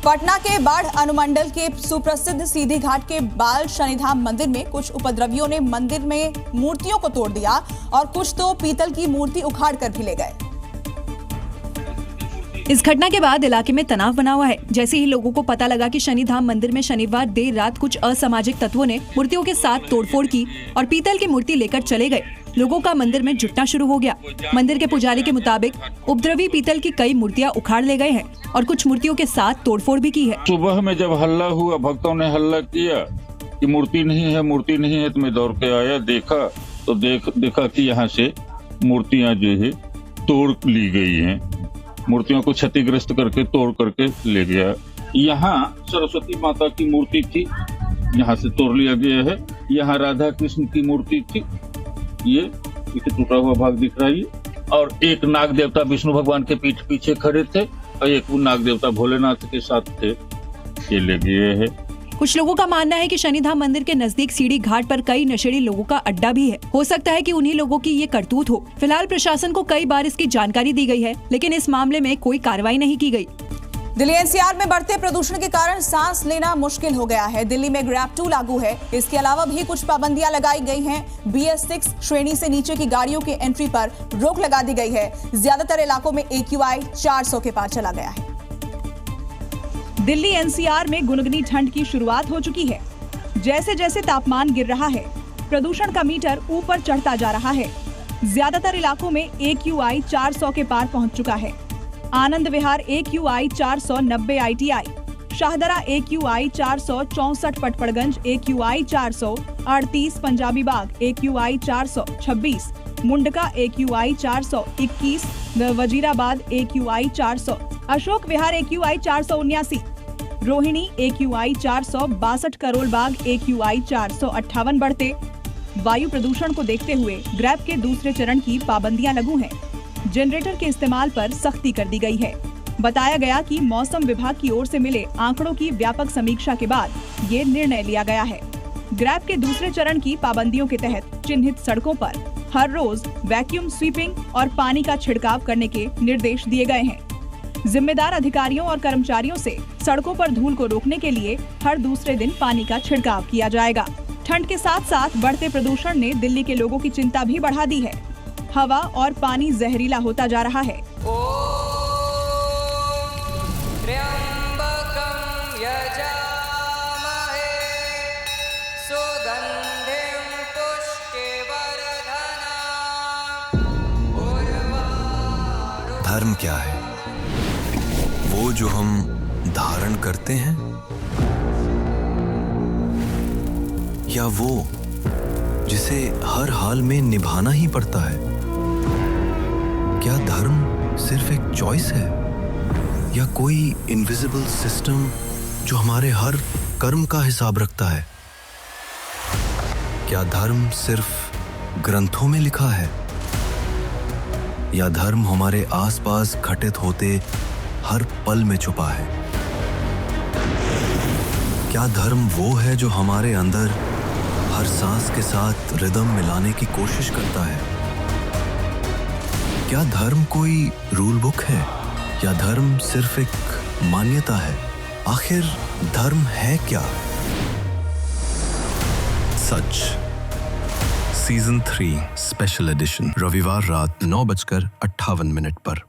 पटना के बाढ़ अनुमंडल के सुप्रसिद्ध सीधी घाट के बाल शनिधाम मंदिर में कुछ उपद्रवियों ने मंदिर में मूर्तियों को तोड़ दिया और कुछ तो पीतल की मूर्ति उखाड़ कर भी ले गए। इस घटना के बाद इलाके में तनाव बना हुआ है। जैसे ही लोगों को पता लगा कि शनिधाम मंदिर में शनिवार देर रात कुछ असामाजिक तत्वों ने मूर्तियों के साथ तोड़फोड़ की और पीतल की मूर्ति लेकर चले गए, लोगों का मंदिर में जुटना शुरू हो गया। मंदिर के पुजारी के मुताबिक उपद्रवी पीतल की कई मूर्तियां उखाड़ ले गए हैं और कुछ मूर्तियों के साथ तोड़फोड़ भी की है। सुबह में जब हल्ला हुआ, भक्तों ने हल्ला किया कि मूर्ति नहीं है, तो मैं दौड़ के आया, देखा कि यहाँ से मूर्तियाँ जो है तोड़ ली गई हैं। मूर्तियों को क्षतिग्रस्त करके तोड़ करके ले गया। यहाँ सरस्वती माता की मूर्ति थी, यहाँ से तोड़ लिया गया है। यहाँ राधा कृष्ण की मूर्ति थी, ये टूटा हुआ भाग दिख रहा है। और एक नाग देवता विष्णु भगवान के पीठ पीछे खड़े थे और एक नाग देवता भोलेनाथ के साथ थे, ये ले गए है। कुछ लोगों का मानना है कि शनिधाम मंदिर के नजदीक सीढ़ी घाट पर कई नशेड़ी लोगों का अड्डा भी है। हो सकता है कि उन्हीं लोगों की ये करतूत हो। फिलहाल प्रशासन को कई बार इसकी जानकारी दी गई है, लेकिन इस मामले में कोई कार्रवाई नहीं की गई। दिल्ली एनसीआर में बढ़ते प्रदूषण के कारण सांस लेना मुश्किल हो गया है। दिल्ली में ग्रैब 2 लागू है। इसके अलावा भी कुछ पाबंदियां लगाई गई हैं। BS6 श्रेणी से नीचे की गाड़ियों के एंट्री पर रोक लगा दी गई है। ज्यादातर इलाकों में AQI 400 के पार चला गया है। दिल्ली NCR में गुनगुनी ठंड की शुरुआत हो चुकी है। जैसे जैसे तापमान गिर रहा है, प्रदूषण का मीटर ऊपर चढ़ता जा रहा है। ज्यादातर इलाकों में AQI 400 के पार पहुंच चुका है। Anand Vihar AQI 490 ITI, Shahdara AQI 464, Patparganj AQI 438, Punjabi बाग AQI 426, Mundka AQI 421, Wazirabad AQI 400, Ashok Vihar AQI 479, Rohini AQI 462, Karol Bagh AQI 458 बढ़ते वायु प्रदूषण को देखते हुए ग्रैब के दूसरे चरण की पाबंदियां लागू हैं। जनरेटर के इस्तेमाल पर सख्ती कर दी गई है। बताया गया कि मौसम विभाग की ओर से मिले आंकड़ों की व्यापक समीक्षा के बाद ये निर्णय लिया गया है। ग्रैब के दूसरे चरण की पाबंदियों के तहत चिन्हित सड़कों पर हर रोज वैक्यूम स्वीपिंग और पानी का छिड़काव करने के निर्देश दिए गए हैं। जिम्मेदार अधिकारियों और कर्मचारियों से सड़कों पर धूल को रोकने के लिए हर दूसरे दिन पानी का छिड़काव किया जाएगा। ठंड के साथ साथ बढ़ते प्रदूषण ने दिल्ली के लोगों की चिंता भी बढ़ा दी है। हवा और पानी जहरीला होता जा रहा है। धर्म क्या है? वो जो हम धारण करते हैं या वो जिसे हर हाल में निभाना ही पड़ता है? क्या धर्म सिर्फ एक चॉइस है या कोई इनविजिबल सिस्टम जो हमारे हर कर्म का हिसाब रखता है? क्या धर्म सिर्फ ग्रंथों में लिखा है या धर्म हमारे आसपास घटित होते हर पल में छुपा है? क्या धर्म वो है जो हमारे अंदर हर सांस के साथ रिदम मिलाने की कोशिश करता है? क्या धर्म कोई रूल बुक है या धर्म सिर्फ एक मान्यता है? आखिर धर्म है क्या? सच सीजन 3 स्पेशल एडिशन रविवार रात 9:58 पर।